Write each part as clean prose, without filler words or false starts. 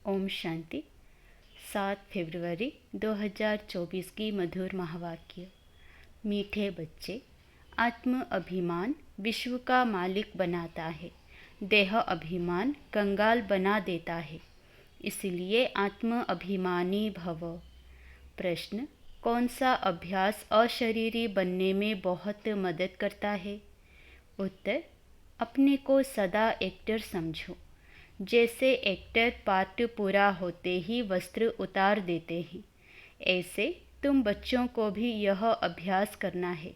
ओम शांति। 7 फरवरी 2024 की मधुर महावाक्य। मीठे बच्चे, आत्म अभिमान विश्व का मालिक बनाता है, देह अभिमान कंगाल बना देता है, इसलिए आत्म अभिमानी भव। प्रश्न: कौन सा अभ्यास अशरीरी बनने में बहुत मदद करता है? उत्तर: अपने को सदा एक्टर समझो। जैसे एक्टर पार्ट पूरा होते ही वस्त्र उतार देते हैं, ऐसे तुम बच्चों को भी यह अभ्यास करना है।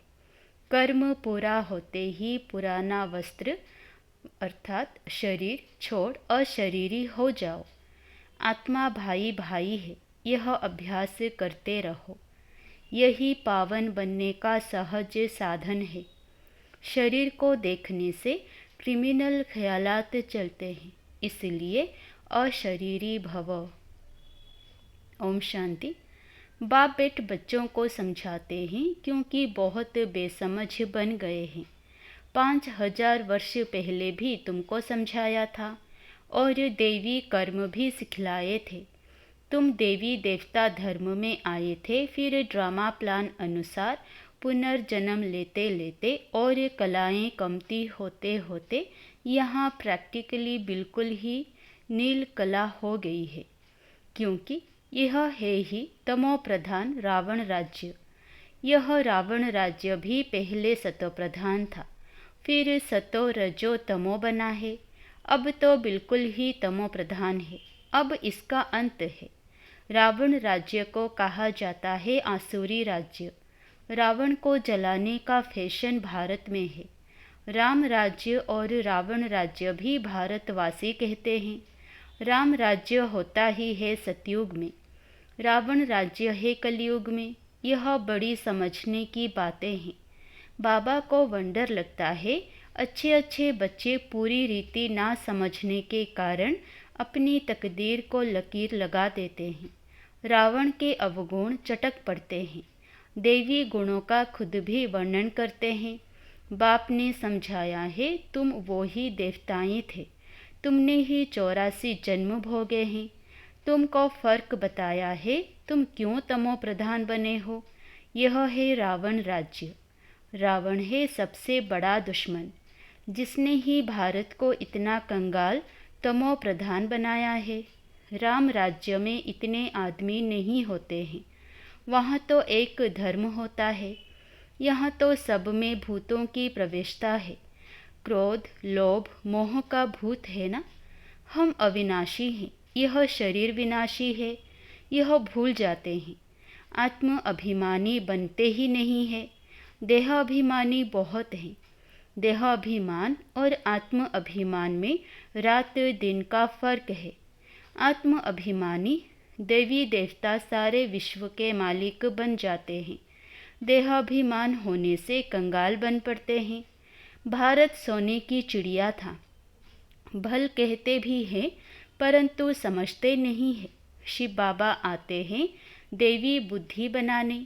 कर्म पूरा होते ही पुराना वस्त्र अर्थात शरीर छोड़ अशरीरी हो जाओ। आत्मा भाई भाई है, यह अभ्यास करते रहो। यही पावन बनने का सहज साधन है। शरीर को देखने से क्रिमिनल ख्यालात चलते हैं, इसलिए अशरीरी भव। ओम शांति। बाप बेट बच्चों को समझाते हैं क्योंकि बहुत बेसमझ बन गए हैं। 5000 वर्ष पहले भी तुमको समझाया था और देवी कर्म भी सिखलाए थे। तुम देवी देवता धर्म में आए थे, फिर ड्रामा प्लान अनुसार पुनर्जन्म लेते लेते और कलाएं कमती होते होते यहाँ प्रैक्टिकली बिल्कुल ही नील कला हो गई है, क्योंकि यह है ही तमो प्रधान रावण राज्य। यह रावण राज्य भी पहले सतो प्रधान था, फिर सतो रजो तमो बना है, अब तो बिल्कुल ही तमो प्रधान है। अब इसका अंत है। रावण राज्य को कहा जाता है आसुरी राज्य। रावण को जलाने का फैशन भारत में है। राम राज्य और रावण राज्य भी भारतवासी कहते हैं। राम राज्य होता ही है सतयुग में, रावण राज्य है कलयुग में। यह बड़ी समझने की बातें हैं। बाबा को वंडर लगता है, अच्छे अच्छे बच्चे पूरी रीति ना समझने के कारण अपनी तकदीर को लकीर लगा देते हैं। रावण के अवगुण चटक पड़ते हैं, देवी गुणों का खुद भी वर्णन करते हैं। बाप ने समझाया है, तुम वो ही देवताएं थे, तुमने ही 84 जन्म भोगे हैं। तुमको फर्क बताया है, तुम क्यों तमो प्रधान बने हो। यह है रावण राज्य। रावण है सबसे बड़ा दुश्मन, जिसने ही भारत को इतना कंगाल तमो प्रधान बनाया है। राम राज्य में इतने आदमी नहीं होते हैं, वहाँ तो एक धर्म होता है। यहाँ तो सब में भूतों की प्रवेशता है। क्रोध लोभ मोह का भूत है ना। हम अविनाशी हैं, यह शरीर विनाशी है, यह भूल जाते हैं। आत्म अभिमानी बनते ही नहीं है। देह अभिमानी बहुत हैं। देह अभिमान और आत्म अभिमान में रात दिन का फर्क है। आत्म अभिमानी देवी देवता सारे विश्व के मालिक बन जाते हैं। देहाभिमान होने से कंगाल बन पड़ते हैं। भारत सोने की चिड़िया था, भल कहते भी हैं परंतु समझते नहीं है। शिव बाबा आते हैं देवी बुद्धि बनाने।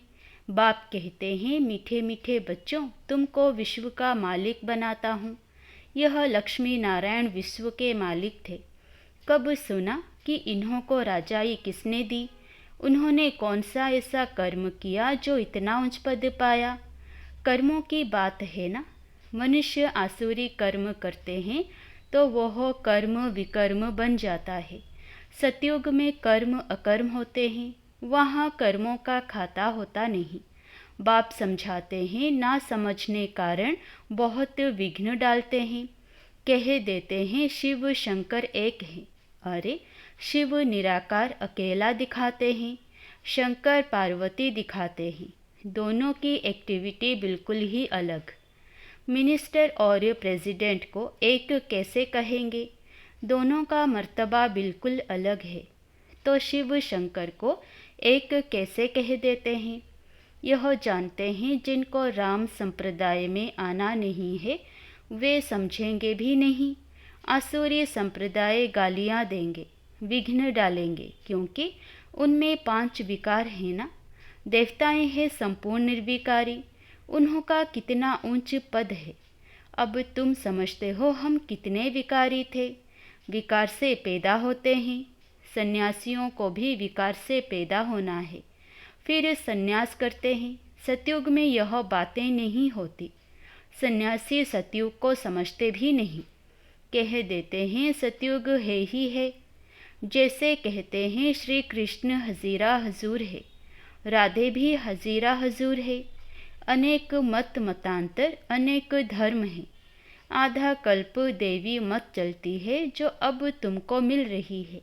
बाप कहते हैं, मीठे मीठे बच्चों, तुमको विश्व का मालिक बनाता हूँ। यह लक्ष्मी नारायण विश्व के मालिक थे। कब सुना कि इन्हों को राजाई किसने दी? उन्होंने कौन सा ऐसा कर्म किया जो इतना उच्च पद पाया? कर्मों की बात है ना। मनुष्य आसुरी कर्म करते हैं तो वह कर्म विकर्म बन जाता है। सतयुग में कर्म अकर्म होते हैं, वहाँ कर्मों का खाता होता नहीं। बाप समझाते हैं, ना समझने कारण बहुत विघ्न डालते हैं। कह देते हैं शिव शंकर एक हैं। अरे, शिव निराकार अकेला दिखाते हैं, शंकर पार्वती दिखाते हैं। दोनों की एक्टिविटी बिल्कुल ही अलग। मिनिस्टर और प्रेसिडेंट को एक कैसे कहेंगे? दोनों का मर्तबा बिल्कुल अलग है। तो शिव शंकर को एक कैसे कह देते हैं? यह जानते हैं जिनको राम संप्रदाय में आना नहीं है, वे समझेंगे भी नहीं। आसुरी संप्रदाय गालियाँ देंगे, विघ्न डालेंगे, क्योंकि उनमें 5 विकार हैं ना। देवताएं हैं संपूर्ण निर्विकारी, उन्हों का कितना ऊंच पद है। अब तुम समझते हो हम कितने विकारी थे। विकार से पैदा होते हैं, सन्यासियों को भी विकार से पैदा होना है, फिर सन्यास करते हैं। सतयुग में यह बातें नहीं होती। सन्यासी सतयुग को समझते भी नहीं, कह देते हैं सतयुग है ही है। जैसे कहते हैं श्री कृष्ण हजीरा हजूर है, राधे भी हजीरा हजूर है। अनेक मत मतांतर, अनेक धर्म हैं। आधा कल्प देवी मत चलती है जो अब तुमको मिल रही है।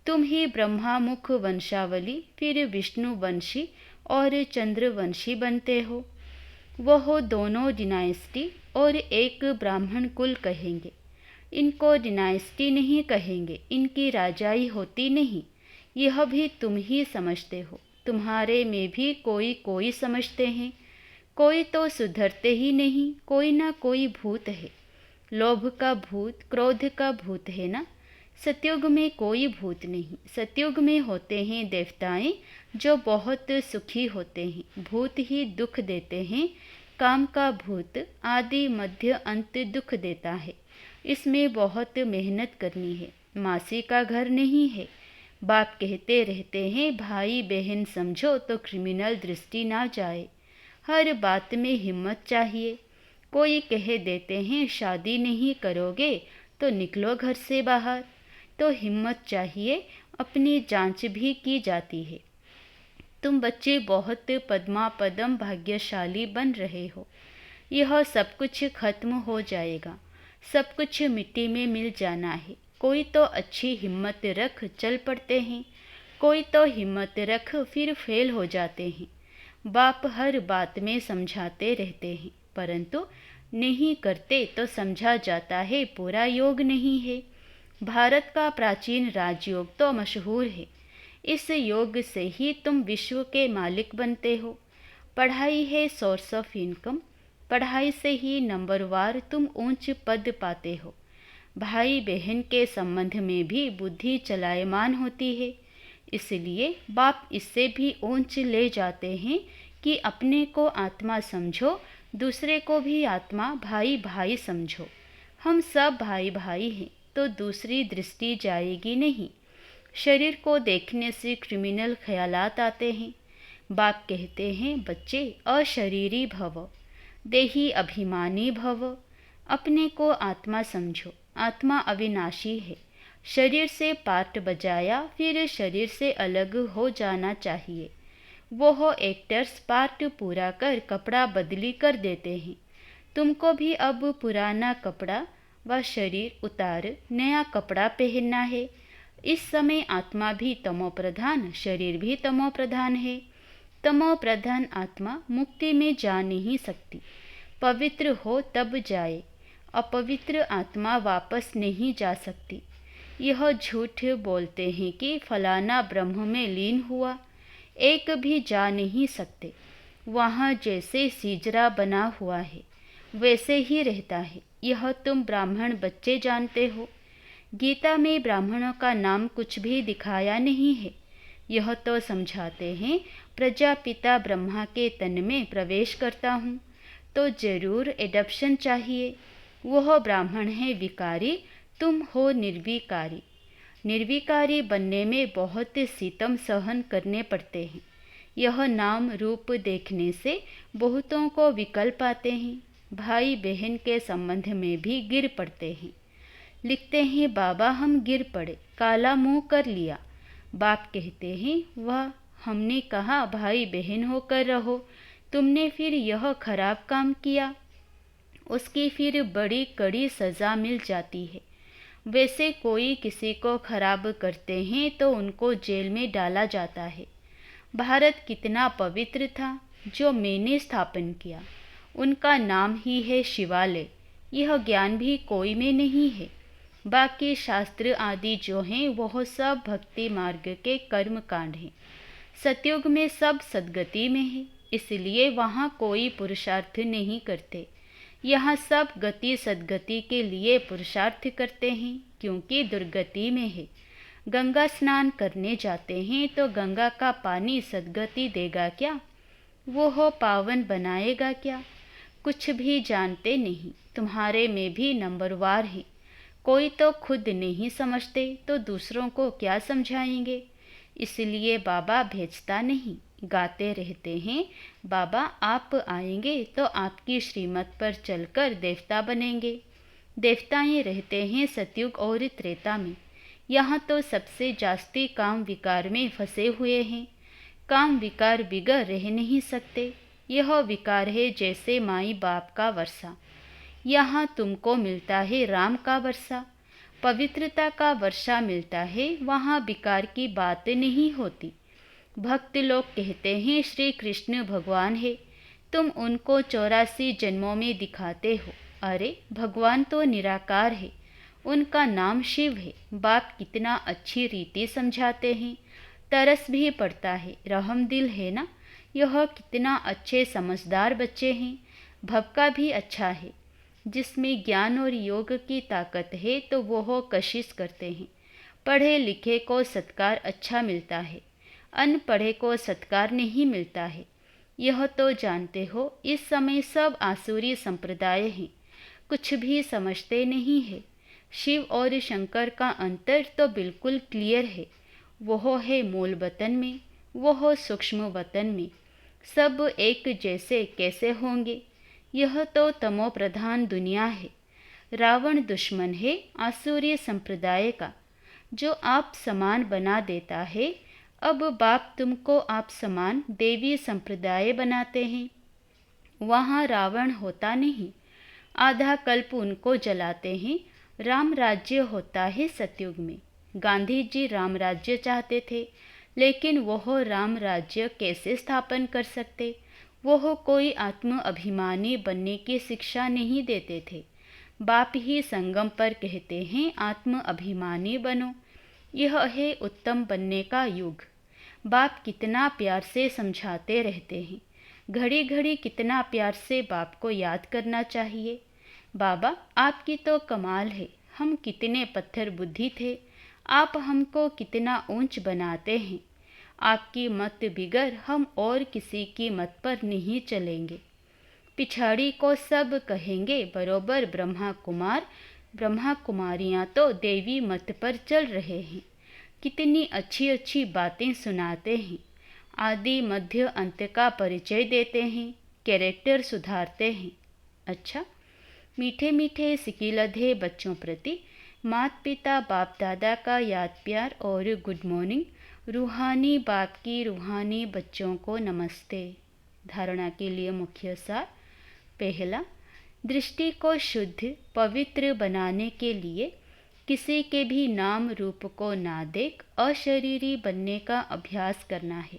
तुम ही ब्रह्मामुख वंशावली, फिर विष्णु वंशी और चंद्रवंशी बनते हो। वह दोनों डिनाइस्टी और एक ब्राह्मण कुल कहेंगे। इनको डिनाइस्टी नहीं कहेंगे, इनकी राजाई होती नहीं। यह भी तुम ही समझते हो। तुम्हारे में भी कोई कोई समझते हैं। कोई तो सुधरते ही नहीं। कोई ना कोई भूत है। लोभ का भूत, क्रोध का भूत है ना। सतयुग में कोई भूत नहीं। सतयुग में होते हैं देवताएं जो बहुत सुखी होते हैं। भूत ही दुख देते हैं। काम का भूत आदि मध्य अंत दुख देता है। इसमें बहुत मेहनत करनी है। मासी का घर नहीं है। बाप कहते रहते हैं भाई बहन समझो तो क्रिमिनल दृष्टि ना जाए। हर बात में हिम्मत चाहिए। कोई कह देते हैं शादी नहीं करोगे तो निकलो घर से बाहर, तो हिम्मत चाहिए। अपनी जांच भी की जाती है। तुम बच्चे बहुत पद्मापदम भाग्यशाली बन रहे हो। यह सब कुछ खत्म हो जाएगा। सब कुछ मिट्टी में मिल जाना है। कोई तो अच्छी हिम्मत रख चल पड़ते हैं, कोई तो हिम्मत रख फिर फेल हो जाते हैं। बाप हर बात में समझाते रहते हैं, परंतु नहीं करते तो समझा जाता है पूरा योग नहीं है। भारत का प्राचीन राजयोग तो मशहूर है। इस योग से ही तुम विश्व के मालिक बनते हो। पढ़ाई है सोर्स ऑफ इनकम। पढ़ाई से ही नंबरवार तुम ऊंच पद पाते हो। भाई बहन के संबंध में भी बुद्धि चलायमान होती है। इसलिए बाप इससे भी ऊंच ले जाते हैं कि अपने को आत्मा समझो, दूसरे को भी आत्मा भाई भाई समझो। हम सब भाई भाई हैं, तो दूसरी दृष्टि जाएगी नहीं। शरीर को देखने से क्रिमिनल ख्यालात आते हैं। बाप कहते हैं बच्चे अशरीरी भव, देही अभिमानी भव। अपने को आत्मा समझो। आत्मा अविनाशी है। शरीर से पार्ट बजाया फिर शरीर से अलग हो जाना चाहिए। वो एक्टर्स पार्ट पूरा कर कपड़ा बदली कर देते हैं। तुमको भी अब पुराना कपड़ा व शरीर उतार नया कपड़ा पहनना है। इस समय आत्मा भी तमो प्रधान, शरीर भी तमो प्रधान है। तमो प्रधान आत्मा मुक्ति में जा नहीं सकती। पवित्र हो तब जाए। अपवित्र आत्मा वापस नहीं जा सकती। यह झूठ बोलते हैं कि फलाना ब्रह्म में लीन हुआ, एक भी जा नहीं सकते। वहाँ जैसे सीजरा बना हुआ है वैसे ही रहता है। यह तुम ब्राह्मण बच्चे जानते हो। गीता में ब्राह्मणों का नाम कुछ भी दिखाया नहीं है। यह तो समझाते हैं प्रजापिता ब्रह्मा के तन में प्रवेश करता हूँ तो जरूर एडप्शन चाहिए। वह ब्राह्मण है विकारी, तुम हो निर्विकारी। निर्विकारी बनने में बहुत सितम सहन करने पड़ते हैं। यह नाम रूप देखने से बहुतों को विकल्प आते हैं। भाई बहन के संबंध में भी गिर पड़ते हैं। लिखते हैं बाबा हम गिर पड़े, काला मुंह कर लिया। बाप कहते हैं वाह, हमने कहा भाई बहन होकर रहो, तुमने फिर यह खराब काम किया। उसकी फिर बड़ी कड़ी सज़ा मिल जाती है। वैसे कोई किसी को खराब करते हैं तो उनको जेल में डाला जाता है। भारत कितना पवित्र था जो मैंने स्थापन किया। उनका नाम ही है शिवालय। यह ज्ञान भी कोई में नहीं है। बाकी शास्त्र आदि जो हैं वह सब भक्ति मार्ग के कर्म कांड हैं। सतयुग में सब सद्गति में है, इसलिए वहाँ कोई पुरुषार्थ नहीं करते। यहाँ सब गति सद्गति के लिए पुरुषार्थ करते हैं, क्योंकि दुर्गति में है। गंगा स्नान करने जाते हैं तो गंगा का पानी सद्गति देगा क्या? वो हो पावन बनाएगा क्या? कुछ भी जानते नहीं। तुम्हारे में भी नंबरवार है। कोई तो खुद नहीं समझते तो दूसरों को क्या समझाएंगे। इसलिए बाबा भेजता नहीं, गाते रहते हैं, बाबा आप आएंगे तो आपकी श्रीमत पर चलकर देवता बनेंगे। देवताएं रहते हैं सतयुग और त्रेता में। यहाँ तो सबसे जास्ती काम विकार में फंसे हुए हैं। काम विकार बिगड़ रह नहीं सकते। यह विकार है जैसे माई बाप का वर्षा। यहाँ तुमको मिलता है राम का वर्षा, पवित्रता का वर्षा मिलता है, वहाँ विकार की बात नहीं होती। भक्त लोग कहते हैं श्री कृष्ण भगवान है, तुम उनको 84 जन्मों में दिखाते हो। अरे भगवान तो निराकार है, उनका नाम शिव है। बाप कितना अच्छी रीति समझाते हैं, तरस भी पड़ता है, रहम दिल है ना। यह कितना अच्छे समझदार बच्चे हैं। भक्का भी अच्छा है, जिसमें ज्ञान और योग की ताकत है तो वो कशिश करते हैं। पढ़े लिखे को सत्कार अच्छा मिलता है, अनपढ़े को सत्कार नहीं मिलता है। यह तो जानते हो इस समय सब आसुरी संप्रदाय हैं, कुछ भी समझते नहीं है। शिव और शंकर का अंतर तो बिल्कुल क्लियर है। वो है मूल वतन में, वो हो सूक्ष्म वतन में। सब एक जैसे कैसे होंगे। यह तो तमो प्रधान दुनिया है। रावण दुश्मन है आसुरी संप्रदाय का, जो आप समान बना देता है। अब बाप तुमको आप समान देवी संप्रदाय बनाते हैं। वहाँ रावण होता नहीं, आधा कल्प उनको जलाते हैं। राम राज्य होता है सतयुग में। गांधी जी राम राज्य चाहते थे, लेकिन वह राम राज्य कैसे स्थापन कर सकते। वह कोई आत्म अभिमानी बनने की शिक्षा नहीं देते थे। बाप ही संगम पर कहते हैं आत्म अभिमानी बनो, यह है उत्तम बनने का युग। बाप कितना प्यार से समझाते रहते हैं, घड़ी घड़ी कितना प्यार से बाप को याद करना चाहिए। बाबा आपकी तो कमाल है, हम कितने पत्थर बुद्धि थे, आप हमको कितना ऊंच बनाते हैं। आपकी मत बिगड़ हम और किसी की मत पर नहीं चलेंगे। पिछाड़ी को सब कहेंगे बरोबर ब्रह्मा कुमार, ब्रह्मा कुमारियाँ तो देवी मत पर चल रहे हैं। कितनी अच्छी अच्छी बातें सुनाते हैं, आदि मध्य अंत का परिचय देते हैं, कैरेक्टर सुधारते हैं। अच्छा, मीठे मीठे सिकिलधे बच्चों प्रति माता पिता बाप दादा का याद प्यार और गुड मॉर्निंग। रूहानी बाप की रूहानी बच्चों को नमस्ते। धारणा के लिए मुख्य सार। पहला, दृष्टि को शुद्ध पवित्र बनाने के लिए किसी के भी नाम रूप को ना देख अशरीरी बनने का अभ्यास करना है।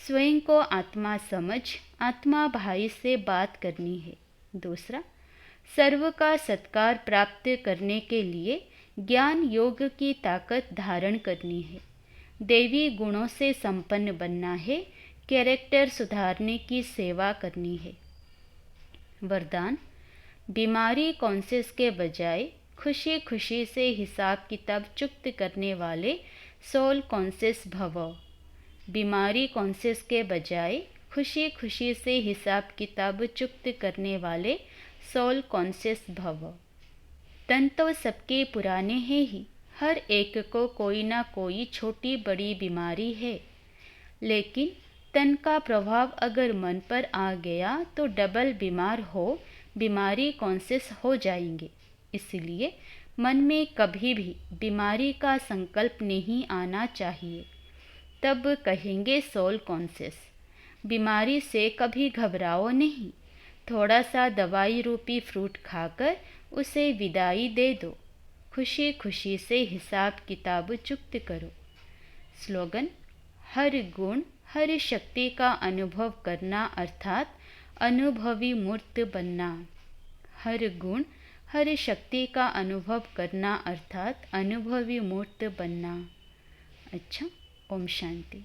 स्वयं को आत्मा समझ आत्मा भाई से बात करनी है। दूसरा, सर्व का सत्कार प्राप्त करने के लिए ज्ञान योग की ताकत धारण करनी है। देवी गुणों से संपन्न बनना है, कैरेक्टर सुधारने की सेवा करनी है। वरदान, बीमारी कॉन्शियस के बजाय खुशी खुशी से हिसाब किताब चुक्त करने वाले सोल कॉन्शियस भव। बीमारी कॉन्शियस के बजाय खुशी खुशी से हिसाब किताब चुक्त करने वाले सोल कॉन्शियस भव। तन तो सबके पुराने हैं ही, हर एक को कोई ना कोई छोटी बड़ी बीमारी है। लेकिन तन का प्रभाव अगर मन पर आ गया तो डबल बीमार हो, बीमारी कॉन्शियस हो जाएंगे। इसलिए मन में कभी भी बीमारी का संकल्प नहीं आना चाहिए। तब कहेंगे सोल कॉन्शियस। बीमारी से कभी घबराओ नहीं, थोड़ा सा दवाई रूपी फ्रूट खाकर उसे विदाई दे दो। खुशी खुशी से हिसाब किताब चुक्त करो। स्लोगन, हर गुण हर शक्ति का अनुभव करना अर्थात अनुभवी मूर्त बनना। हर गुण हर शक्ति का अनुभव करना अर्थात अनुभवी मूर्त बनना। अच्छा, ओम शांति।